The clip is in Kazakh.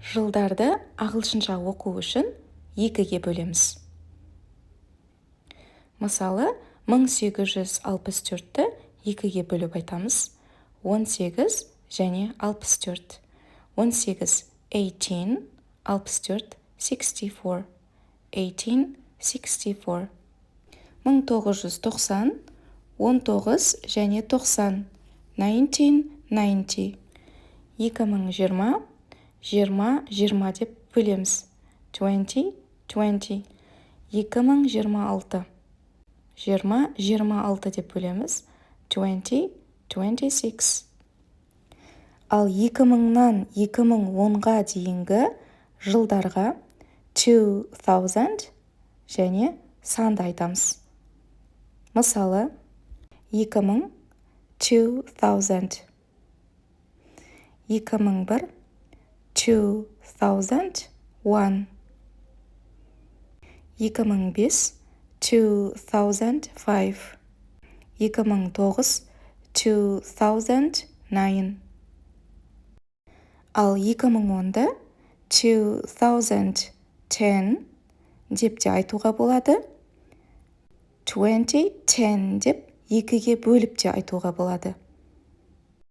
Жылдарды ағылшынша оқу үшін екіге бөлеміз. Мысалы, 1864-ті екіге бөліп айтамыз. 18 және 64. 18 18, 64 64. 1864. 1990, 19 және 90. 1990. 2020, 20 деп бөлеміз. 20 20. 2026. 20-26 деп бөлеміз. 20-26. Ал 2000-нан 2010-ға дейінгі жылдарға 2000 және санды айтамыз. Мысалы, 2000, 2000. 2001, 2001. 2005, 2005. 2009, 2009. Ал 2010-ды 2010 деп те айтуға болады. 2010 деп екіге бөліп те айтуға болады.